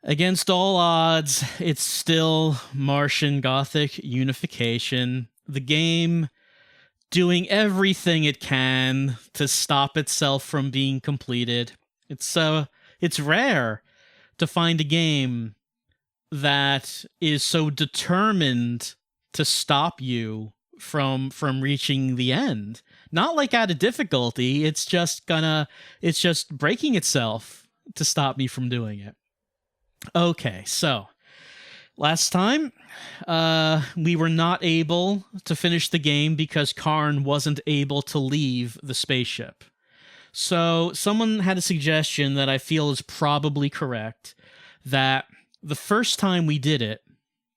Against all odds, it's still Martian Gothic unification. The game doing everything it can to stop itself from being completed. It's rare to find a game that is so determined to stop you from reaching the end. Not like out of difficulty, it's just breaking itself to stop me from doing it. Okay, so last time we were not able to finish the game because Karn wasn't able to leave the spaceship. So someone had a suggestion that I feel is probably correct, that the first time we did it,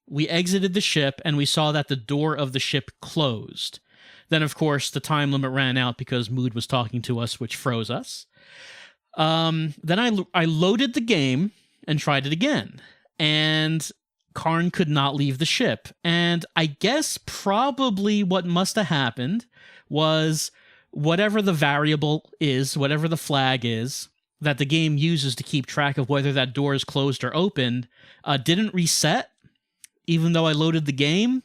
we exited the ship and we saw that the door of the ship closed. Then, of course, the time limit ran out because Mood was talking to us, which froze us. Then I loaded the game and tried it again. And Karn could not leave the ship. And I guess probably what must have happened was whatever the variable is, whatever the flag is, that the game uses to keep track of whether that door is closed or opened, didn't reset, even though I loaded the game.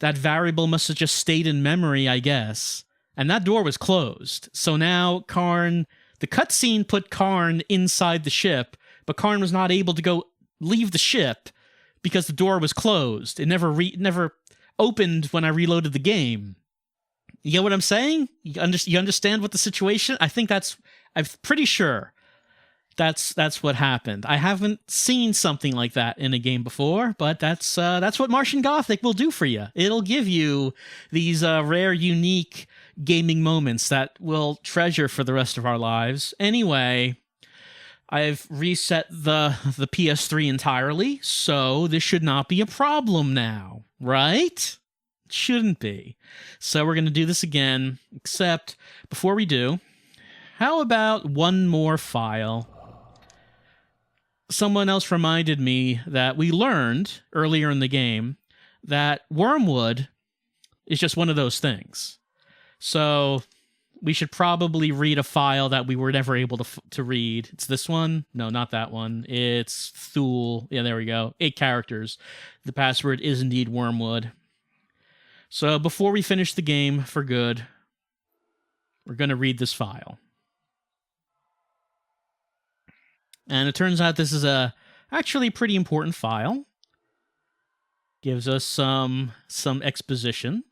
That variable must have just stayed in memory, I guess. And that door was closed. So now Karn, the cutscene put Karn inside the ship, but Karn was not able to go leave the ship because the door was closed. It never opened when I reloaded the game. You get what I'm saying? You understand what the situation? I'm pretty sure that's what happened. I haven't seen something like that in a game before, but that's what Martian Gothic will do for you. It'll give you these rare, unique gaming moments that we'll treasure for the rest of our lives. Anyway, I've reset the PS3 entirely, so this should not be a problem now, right? It shouldn't be. So we're going to do this again, except before we do, how about one more file? Someone else reminded me that we learned earlier in the game that wormwood is just one of those things. So we should probably read a file that we were never able to read. It's this one? No, not that one. It's Thule. Yeah, there we go. 8 characters. The password is indeed wormwood. So before we finish the game for good, we're going to read this file. And it turns out this is actually pretty important file. Gives us some exposition.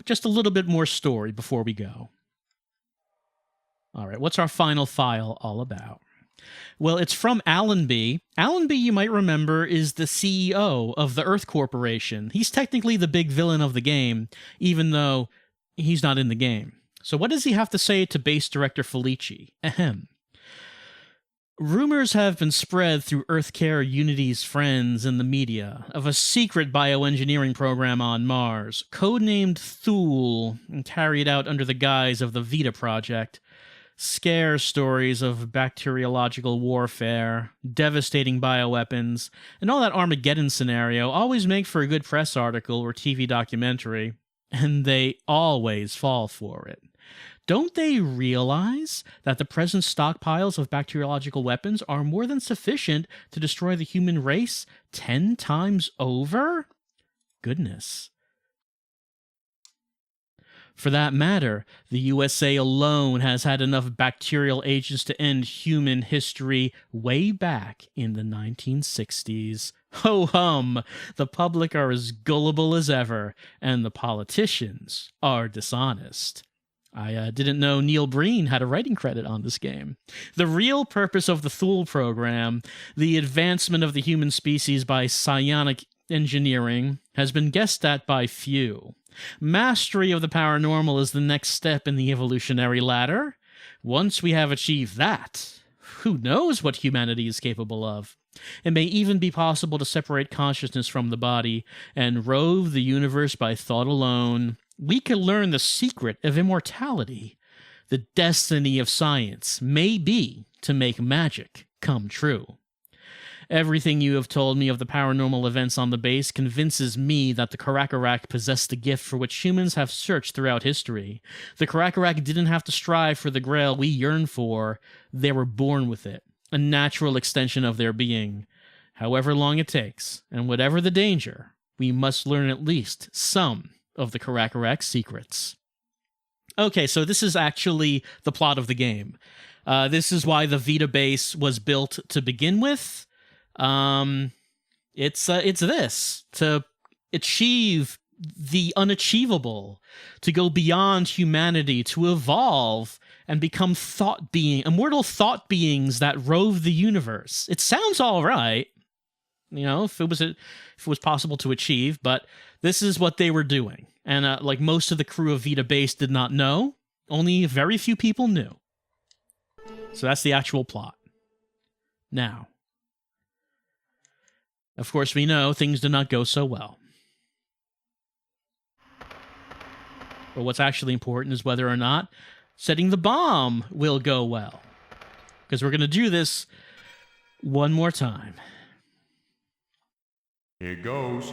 Just a little bit more story before we go. All right, what's our final file all about? Well, it's from Allenby. Allenby, you might remember, is the CEO of the Earth Corporation. He's technically the big villain of the game, even though he's not in the game. So what does he have to say to base director Felici? Ahem. Rumors have been spread through EarthCare Unity's friends in the media of a secret bioengineering program on Mars, codenamed Thule, and carried out under the guise of the Vita Project. Scare stories of bacteriological warfare, devastating bioweapons, and all that Armageddon scenario always make for a good press article or TV documentary, and they always fall for it. Don't they realize that the present stockpiles of bacteriological weapons are more than sufficient to destroy the human race 10 times over? Goodness. For that matter, the USA alone has had enough bacterial agents to end human history way back in the 1960s. Ho hum! The public are as gullible as ever, and the politicians are dishonest. I didn't know Neil Breen had a writing credit on this game. The real purpose of the Thule program, the advancement of the human species by psionic engineering, has been guessed at by few. Mastery of the paranormal is the next step in the evolutionary ladder. Once we have achieved that, who knows what humanity is capable of? It may even be possible to separate consciousness from the body and rove the universe by thought alone. We could learn the secret of immortality. The destiny of science may be to make magic come true. Everything you have told me of the paranormal events on the base convinces me that the Karakarak possess the gift for which humans have searched throughout history. The Karakarak didn't have to strive for the grail we yearn for. They were born with it, a natural extension of their being. However long it takes, and whatever the danger, we must learn at least some of the Karakarak secrets. Okay, so this is actually the plot of the game. This is why the Vita base was built to begin with. It's this, to achieve the unachievable, to go beyond humanity, to evolve and become immortal thought beings that rove the universe. It sounds all right, if it was possible to achieve, but this is what they were doing. And like most of the crew of Vita base did not know, only very few people knew. So that's the actual plot. Now, of course, we know things did not go so well. But what's actually important is whether or not setting the bomb will go well. Because we're going to do this one more time. Here goes.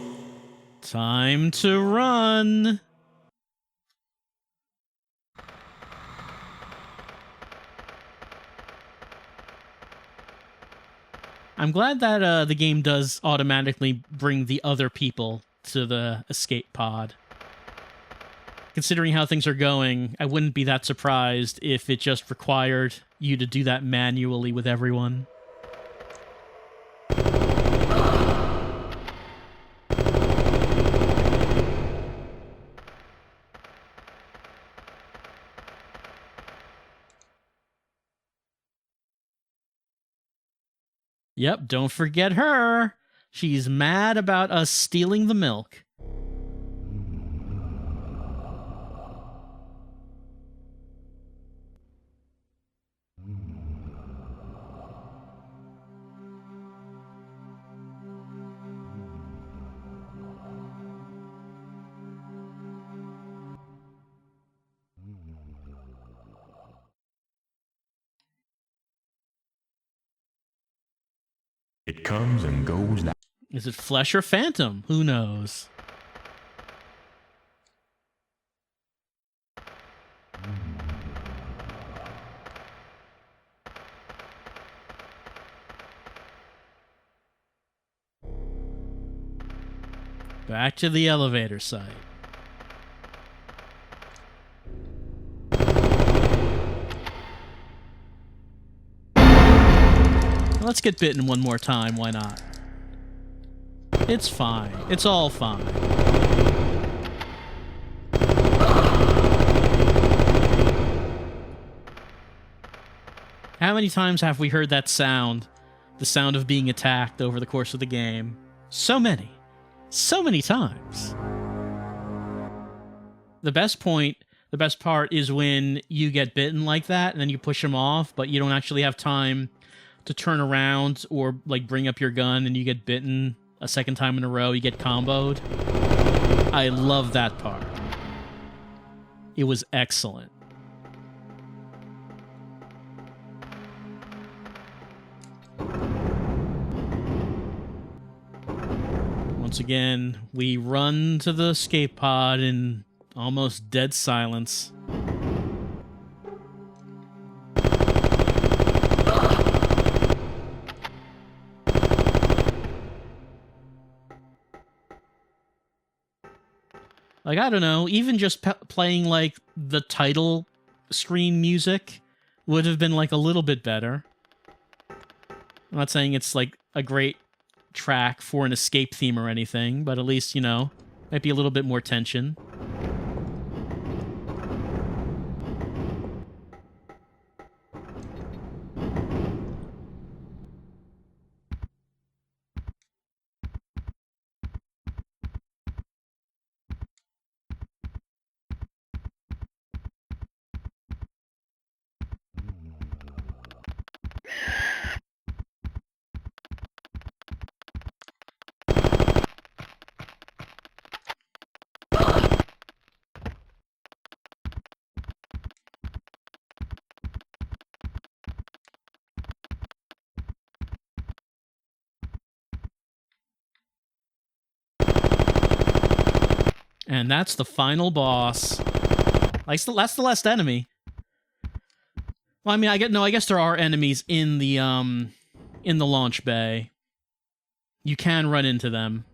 Time to run. I'm glad that the game does automatically bring the other people to the escape pod. Considering how things are going, I wouldn't be that surprised if it just required you to do that manually with everyone. Yep, don't forget her. She's mad about us stealing the milk. It comes and goes like... Is it Flesh or Phantom? Who knows? Back to the elevator site. Let's get bitten one more time, why not? It's fine. It's all fine. How many times have we heard that sound? The sound of being attacked over the course of the game? So many. So many times. The best part is when you get bitten like that and then you push them off, but you don't actually have time to turn around or like bring up your gun and you get bitten a second time in a row, you get comboed. I love that part. It was excellent. Once again, we run to the escape pod in almost dead silence. Like, I don't know, even just playing, like, the title screen music would have been, like, a little bit better. I'm not saying it's, like, a great track for an escape theme or anything, but at least, might be a little bit more tension. And that's the final boss. That's the last enemy. Well, I mean, I guess there are enemies in the launch bay. You can run into them.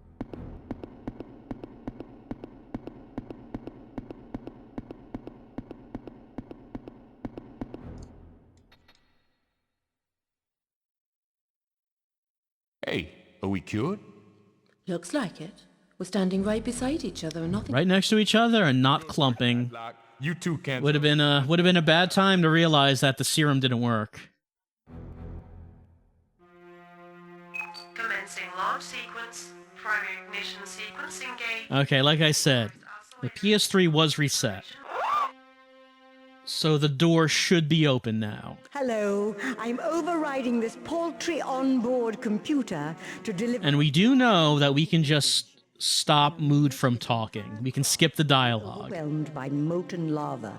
Hey, are we cured? Looks like it. We're standing right beside each other and nothing. Right next to each other and not clumping. You two can't. Would have been a bad time to realize that the serum didn't work. Commencing launch sequence. Primary ignition sequence engaged. Okay, like I said, the PS3 was reset. So the door should be open now. Hello, I'm overriding this paltry onboard computer to deliver... And we do know that we can just stop Mood from talking. We can skip the dialogue. Overwhelmed by molten lava.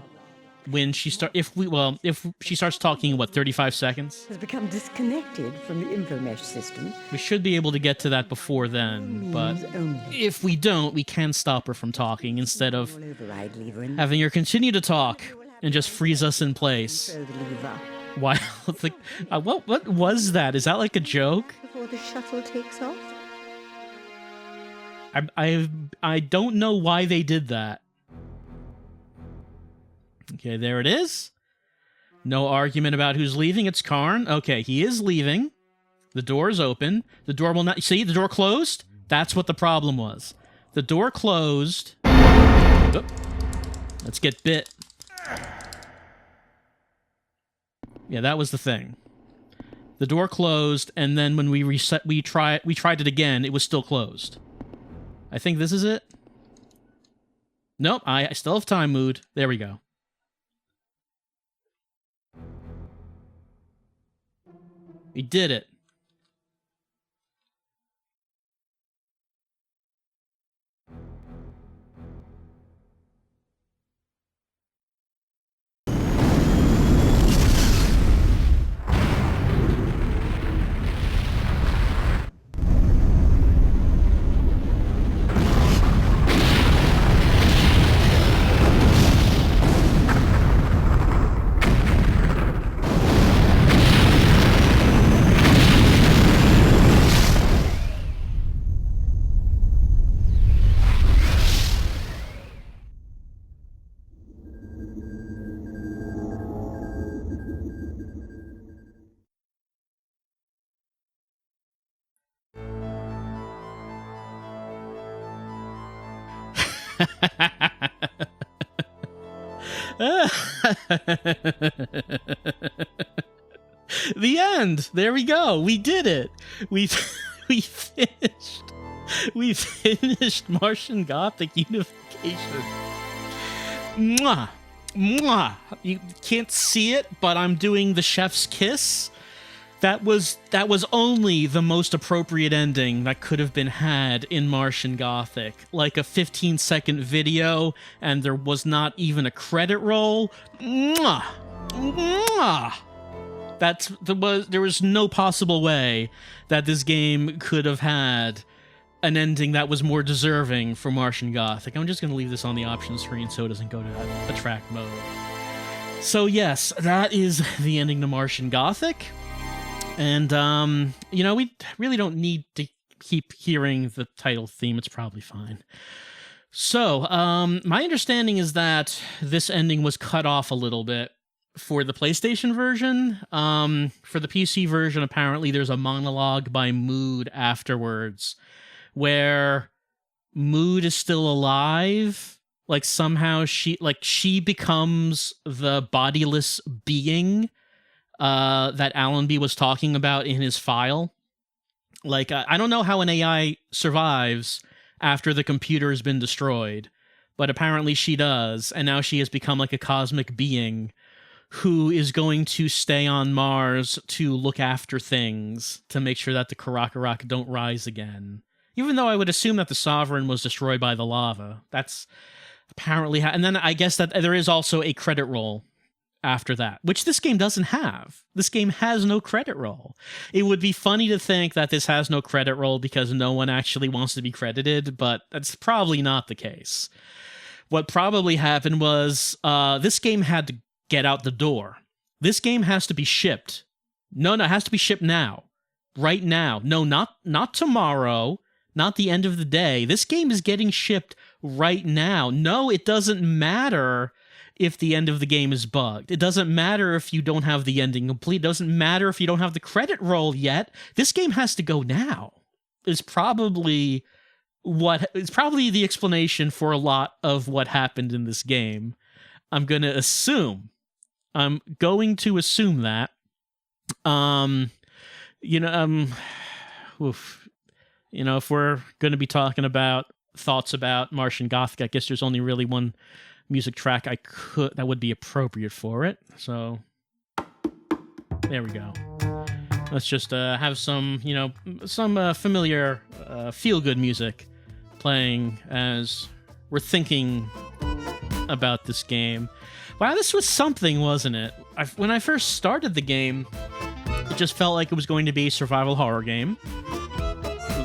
When she if she starts talking in, what, 35 seconds? Has become disconnected from the infomesh system. We should be able to get to that before then, but Only. if we don't, we can stop her from talking instead of Override lever and having her continue to talk and just freeze us in place. throw the lever Why? What was that? Is that like a joke? before the shuttle takes off. I don't know why they did that. Okay, there it is. No argument about who's leaving. It's Karn. Okay, he is leaving. The door is open. The door will not... See, the door closed? That's what the problem was. The door closed. Oop. Let's get bit. Yeah, that was the thing. The door closed, and then when we reset, we tried it again. It was still closed. I think this is it. Nope, I still have time, Mood. There we go. We did it. The end. There we go. We did it. We finished. We finished Martian Gothic Unification. Mwah. Mwah. You can't see it, but I'm doing the chef's kiss. That was only the most appropriate ending that could have been had in Martian Gothic. Like a 15-second video, and there was not even a credit roll. Mwah! Mwah! There was no possible way that this game could have had an ending that was more deserving for Martian Gothic. I'm just going to leave this on the options screen so it doesn't go to attract mode. So yes, that is the ending to Martian Gothic. And, we really don't need to keep hearing the title theme. It's probably fine. So, my understanding is that this ending was cut off a little bit for the PlayStation version. For the PC version, apparently there's a monologue by Mood afterwards where Mood is still alive. Like, somehow she becomes the bodiless being that Allenby was talking about in his file. Like, I don't know how an AI survives after the computer has been destroyed, but apparently she does, and now she has become like a cosmic being who is going to stay on Mars to look after things, to make sure that the Karakaraka don't rise again. Even though I would assume that the Sovereign was destroyed by the lava. That's apparently how... And then I guess that there is also a credit roll after that, which this game doesn't have. This game has no credit roll. It would be funny to think that this has no credit roll because no one actually wants to be credited, but that's probably not the case. What probably happened was this game had to get out the door. This game has to be shipped. No, it has to be shipped now. Right now. No, not tomorrow. Not the end of the day. This game is getting shipped right now. No, it doesn't matter if the end of the game is bugged. It doesn't matter if you don't have the ending complete. It doesn't matter if you don't have the credit roll yet. This game has to go now. It's probably the explanation for a lot of what happened in this game. I'm going to assume that. If we're going to be talking about thoughts about Martian Gothic, I guess there's only really one music track that would be appropriate for it. So there we go. Let's just have some familiar feel-good music playing as we're thinking about this game. Wow, this was something, wasn't it? When I first started the game, it just felt like it was going to be a survival horror game.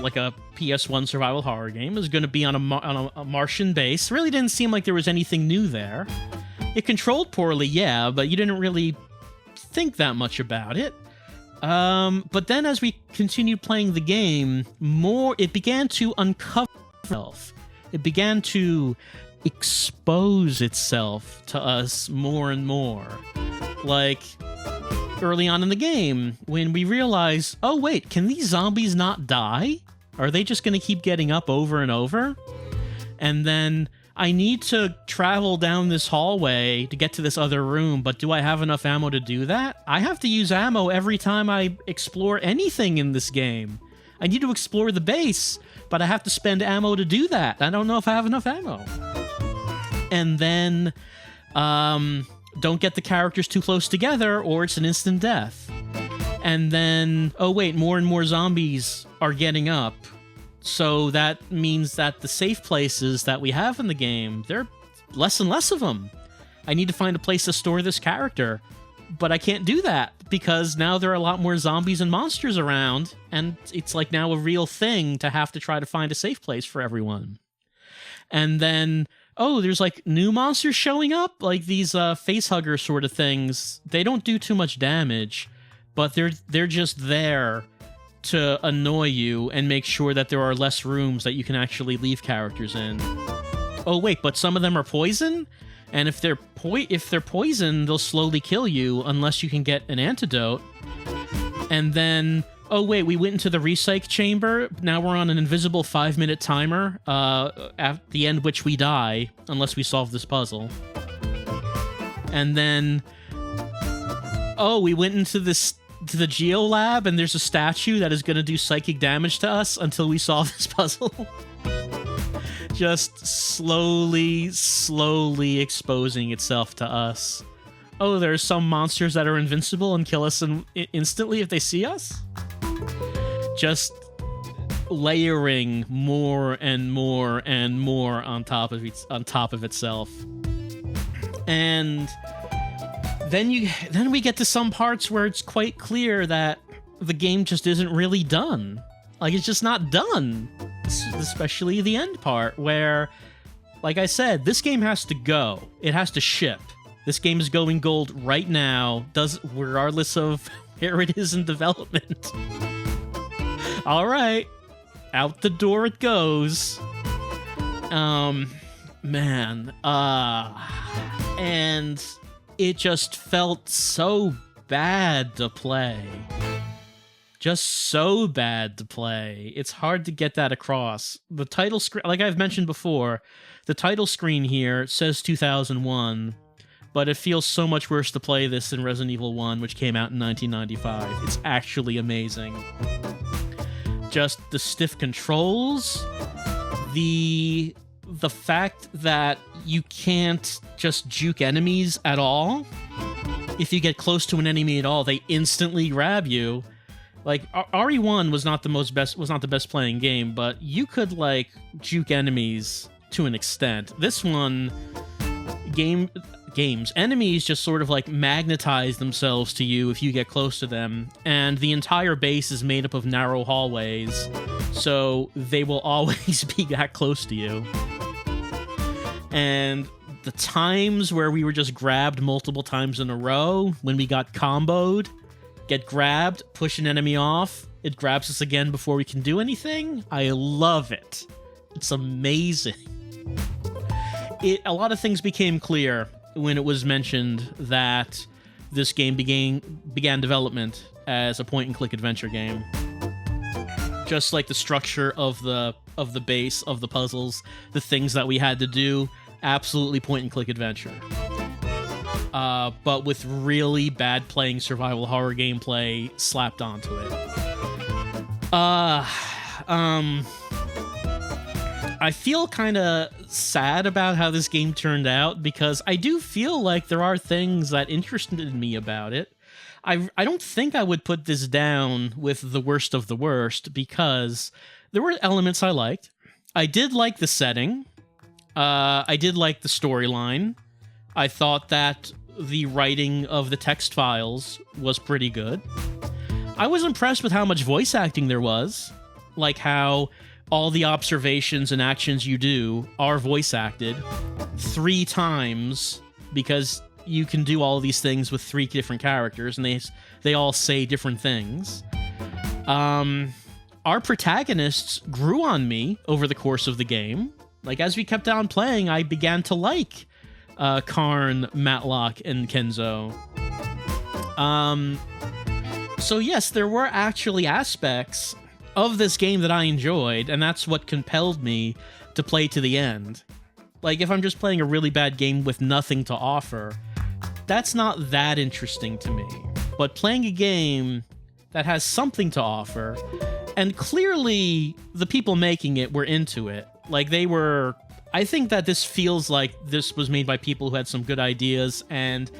Like a PS1 survival horror game. It was going to be on a Martian base. It really didn't seem like there was anything new there. It controlled poorly, yeah, but you didn't really think that much about it. But then as we continued playing the game, it began to uncover itself. It began to expose itself to us more and more. Like, early on in the game, when we realize, oh wait, can these zombies not die? Are they just going to keep getting up over and over? And then I need to travel down this hallway to get to this other room, but do I have enough ammo to do that? I have to use ammo every time I explore anything in this game. I need to explore the base, but I have to spend ammo to do that. I don't know if I have enough ammo. And then, don't get the characters too close together or it's an instant death. And then, oh wait, more and more zombies are getting up. So that means that the safe places that we have in the game, there are less and less of them. I need to find a place to store this character, but I can't do that because now there are a lot more zombies and monsters around, and it's like now a real thing to have to try to find a safe place for everyone. And then, oh, there's like new monsters showing up, like these facehugger sort of things. They don't do too much damage, but they're just there to annoy you and make sure that there are less rooms that you can actually leave characters in. Oh wait, but some of them are poison, and if they're poison, they'll slowly kill you unless you can get an antidote. And then, oh wait, we went into the recyc chamber. Now we're on an invisible 5-minute timer, at the end which we die unless we solve this puzzle. And then, oh, we went into the Geo Lab, and there's a statue that is going to do psychic damage to us until we solve this puzzle. Just slowly exposing itself to us. Oh, there's some monsters that are invincible and kill us instantly if they see us? Just layering more and more and more on top of itself. And then we get to some parts where it's quite clear that the game just isn't really done. Like, it's just not done. Especially the end part where, like I said, this game has to go. It has to ship. This game is going gold right now, regardless of where it is in development. All right, out the door it goes. Man, and it just felt so bad to play. Just so bad to play. It's hard to get that across. The title screen, like I've mentioned before, the title screen here says 2001, but it feels so much worse to play this than Resident Evil 1, which came out in 1995. It's actually amazing. Just the stiff controls, the fact that you can't just juke enemies at all. If you get close to an enemy at all, they instantly grab you. Like, RE1 was not the best playing game, but you could, like, juke enemies to an extent. This one, enemies just sort of like magnetize themselves to you if you get close to them, and the entire base is made up of narrow hallways, so they will always be that close to you. And the times where we were just grabbed multiple times in a row, when we got comboed, get grabbed, push an enemy off, it grabs us again before we can do anything, I love it. It's amazing. A lot of things became clear when it was mentioned that this game began development as a point-and-click adventure game. Just like the structure of the base, of the puzzles, the things that we had to do, absolutely point-and-click adventure. But with really bad playing survival horror gameplay slapped onto it. I feel kind of sad about how this game turned out, because I do feel like there are things that interested me about it. I don't think I would put this down with the worst of the worst, because there were elements I liked. I did like the setting. I did like the storyline. I thought that the writing of the text files was pretty good. I was impressed with how much voice acting there was, like how all the observations and actions you do are voice acted 3 times, because you can do all these things with 3 different characters, and they all say different things. Our protagonists grew on me over the course of the game. Like, as we kept on playing, I began to like Karn, Matlock, and Kenzo. So yes, there were actually aspects of this game that I enjoyed, and that's what compelled me to play to the end. Like, if I'm just playing a really bad game with nothing to offer, that's not that interesting to me. But playing a game that has something to offer, and clearly the people making it were into it. Like, they were... I think that this feels like this was made by people who had some good ideas and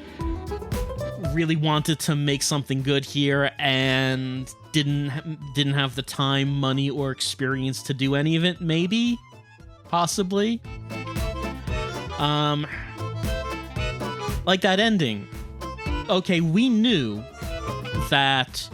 really wanted to make something good here and didn't have the time, money, or experience to do any of it, maybe? Possibly? Like that ending. Okay, we knew that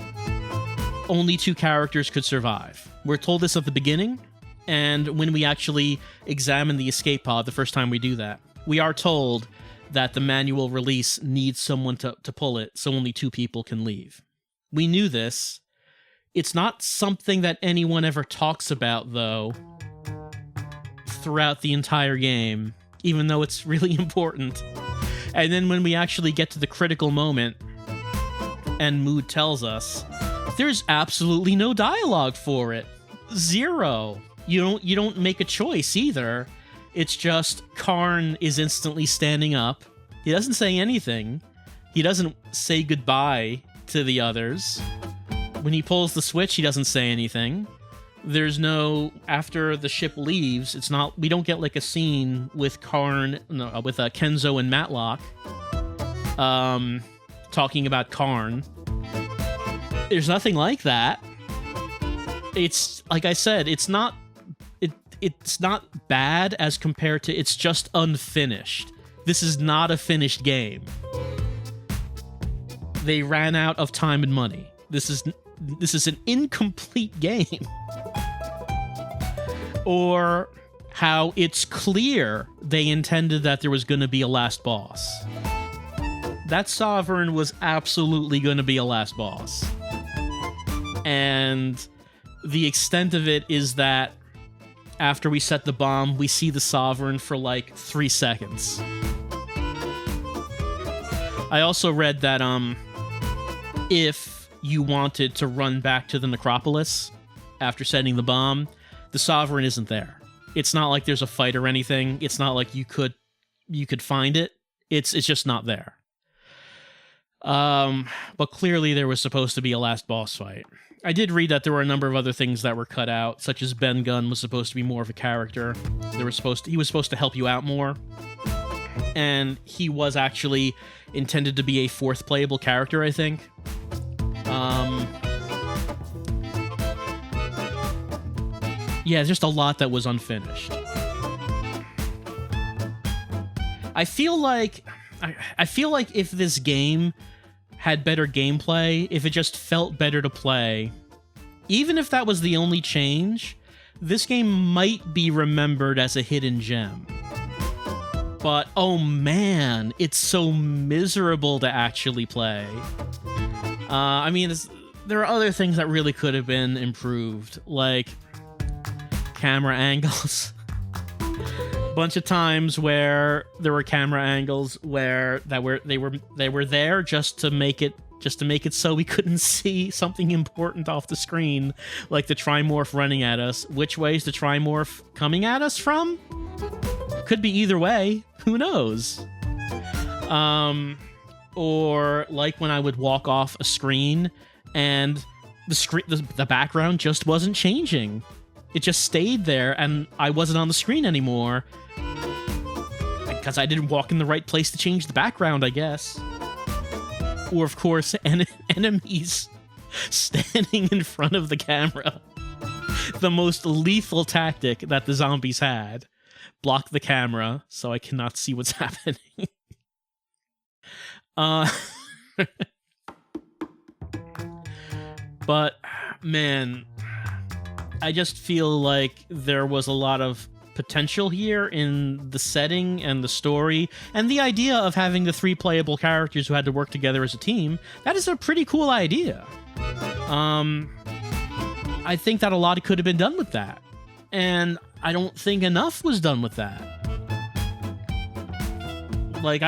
only 2 characters could survive. We're told this at the beginning, and when we actually examine the escape pod the first time we do that, we are told that the manual release needs someone to pull it, so only 2 people can leave. We knew this. It's not something that anyone ever talks about, though, throughout the entire game, even though it's really important. And then when we actually get to the critical moment, and Mood tells us, there's absolutely no dialogue for it. 0. You don't make a choice either. It's just Karn is instantly standing up. He doesn't say anything. He doesn't say goodbye to the others. When he pulls the switch, he doesn't say anything. There's no... After the ship leaves, it's not... We don't get, like, a scene with Kenzo and Matlock talking about Karn. There's nothing like that. It's... Like I said, it's not bad as compared to... It's just unfinished. This is not a finished game. They ran out of time and money. This is an incomplete game. Or how it's clear they intended that there was going to be a last boss. That Sovereign was absolutely going to be a last boss. And the extent of it is that after we set the bomb, we see the Sovereign for like 3 seconds. I also read that if you wanted to run back to the Necropolis after setting the bomb, the Sovereign isn't there. It's not like there's a fight or anything. It's not like you could find it. It's just not there. But clearly there was supposed to be a last boss fight. I did read that there were a number of other things that were cut out, such as Ben Gunn was supposed to be more of a character. He was supposed to help you out more. And he was actually intended to be a 4th playable character, I think. Yeah, just a lot that was unfinished. I feel like I feel like if this game had better gameplay, if it just felt better to play, even if that was the only change, this game might be remembered as a hidden gem. But, oh man, it's so miserable to actually play. I mean, there are other things that really could have been improved, like camera angles. Bunch of times where there were camera angles where they were there just to make it so we couldn't see something important off the screen, like the Trimorph running at us. Which way is the Trimorph coming at us from? Could be either way. Who knows? Or like when I would walk off a screen and the background just wasn't changing. It just stayed there and I wasn't on the screen anymore. Because I didn't walk in the right place to change the background, I guess. Or, of course, enemies standing in front of the camera. The most lethal tactic that the zombies had. Block the camera so I cannot see what's happening. But, man, I just feel like there was a lot of potential here in the setting and the story, and the idea of having the 3 playable characters who had to work together as a team. That is a pretty cool idea. I think that a lot could have been done with that, and I don't think enough was done with that. Like,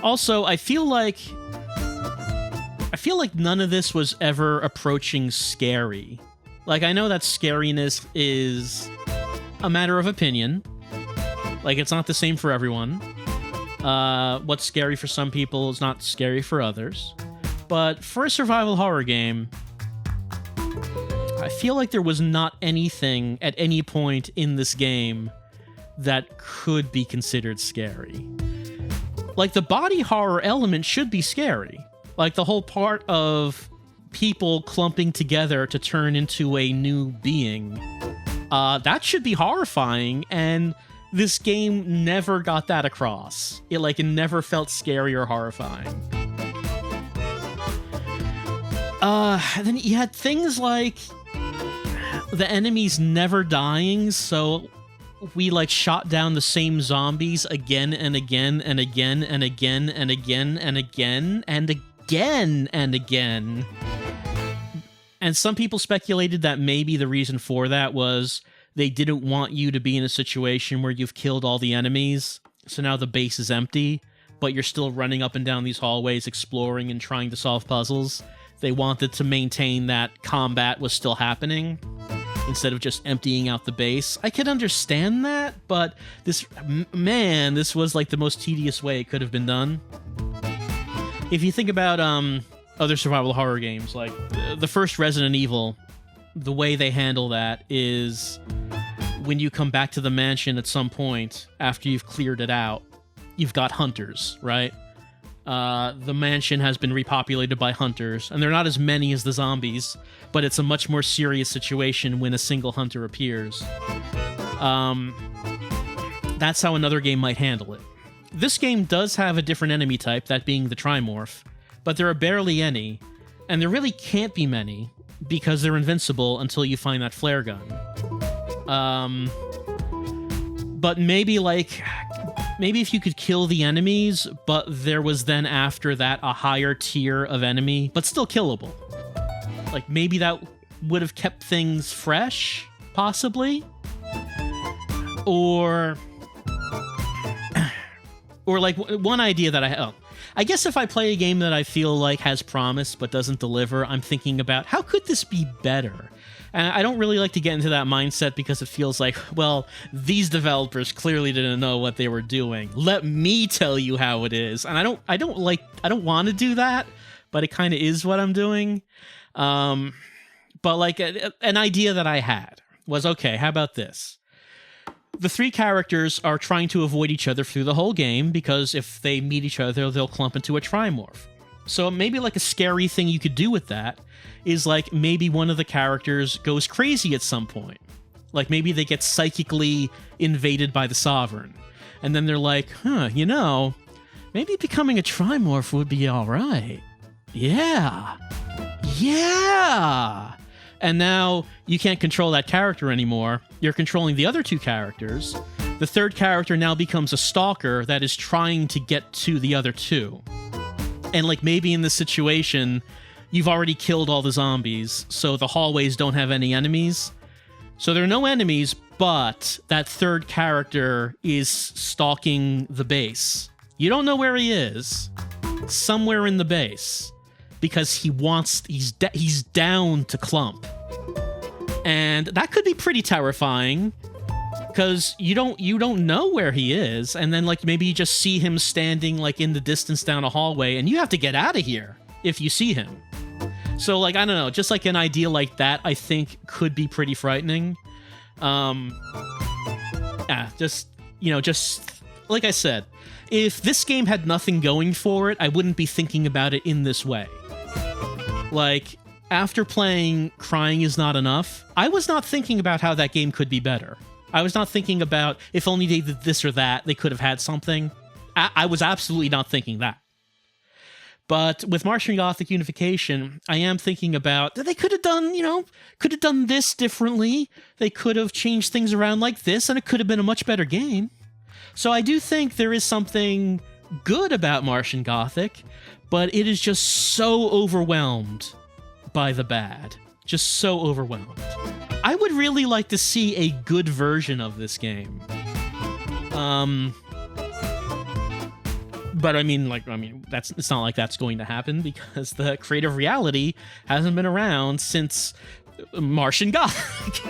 Also, I feel like none of this was ever approaching scary. Like, I know that scariness is a matter of opinion. Like, it's not the same for everyone. What's scary for some people is not scary for others. But for a survival horror game, I feel like there was not anything at any point in this game that could be considered scary. Like, the body horror element should be scary. Like, the whole part of people clumping together to turn into a new being. That should be horrifying, and this game never got that across. It never felt scary or horrifying. Then you had things like the enemies never dying, so we shot down the same zombies again and again and again and again and again and again and again and again. And some people speculated that maybe the reason for that was they didn't want you to be in a situation where you've killed all the enemies, so now the base is empty, but you're still running up and down these hallways exploring and trying to solve puzzles. They wanted to maintain that combat was still happening instead of just emptying out the base. I could understand that, but this was the most tedious way it could have been done. If you think about other survival horror games, like the first Resident Evil, the way they handle that is when you come back to the mansion at some point after you've cleared it out, you've got hunters, right? The mansion has been repopulated by hunters, and they're not as many as the zombies, but it's a much more serious situation when a single hunter appears. That's how another game might handle it. This game does have a different enemy type, that being the Trimorph, but there are barely any, and there really can't be many, because they're invincible until you find that flare gun. But maybe if you could kill the enemies, but there was then after that a higher tier of enemy, but still killable. Maybe that would have kept things fresh, possibly? Or one idea that I guess if I play a game that I feel has promise but doesn't deliver, I'm thinking about how could this be better? And I don't really like to get into that mindset because it feels like, well, these developers clearly didn't know what they were doing. Let me tell you how it is. And I don't want to do that, but it kind of is what I'm doing. But an idea that I had was, okay, how about this? The 3 characters are trying to avoid each other through the whole game because if they meet each other, they'll clump into a Trimorph. So maybe a scary thing you could do with that is maybe one of the characters goes crazy at some point. Maybe they get psychically invaded by the Sovereign. And then they're like, maybe becoming a Trimorph would be all right. Yeah. And now you can't control that character anymore. You're controlling the other two characters. The third character now becomes a stalker that is trying to get to the other two. And like maybe in this situation, you've already killed all the zombies, so the hallways don't have any enemies. So there are no enemies, but that third character is stalking the base. You don't know where he is. Somewhere in the base. Because he's down to Clump. And that could be pretty terrifying. Because you don't know where he is, and then like maybe you just see him standing like in the distance down a hallway, and you have to get out of here if you see him. So like I don't know, just like an idea like that, I think could be pretty frightening. Just like I said, if this game had nothing going for it, I wouldn't be thinking about it in this way. Like after playing Crying Is Not Enough, I was not thinking about how that game could be better. I was not thinking about if only they did this or that, they could have had something. I was absolutely not thinking that. But with Martian Gothic Unification, I am thinking about they could have done this differently. They could have changed things around like this, and it could have been a much better game. So I do think there is something good about Martian Gothic, but it is just so overwhelmed by the bad. Just so overwhelmed. I would really like to see a good version of this game. But it's not like that's going to happen because the creative reality hasn't been around since Martian Gothic.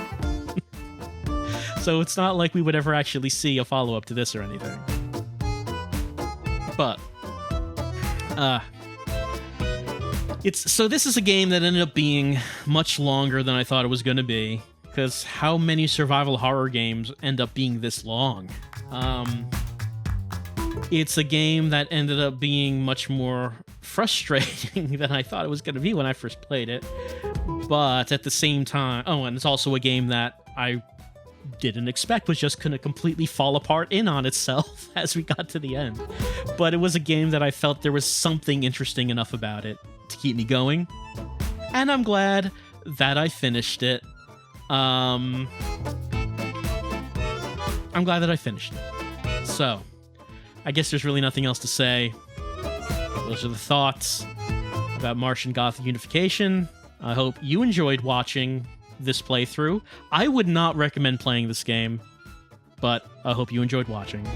So it's not like we would ever actually see a follow-up to this or anything. But this is a game that ended up being much longer than I thought it was going to be, because how many survival horror games end up being this long? It's a game that ended up being much more frustrating than I thought it was going to be when I first played it. But at the same time, and it's also a game that I didn't expect was just going to completely fall apart in on itself as we got to the end. But it was a game that I felt there was something interesting enough about it to keep me going. And I'm glad that I finished it. I'm glad that I finished it. So, I guess there's really nothing else to say. Those are the thoughts about Martian Gothic Unification. I hope you enjoyed watching this playthrough. I would not recommend playing this game, but I hope you enjoyed watching.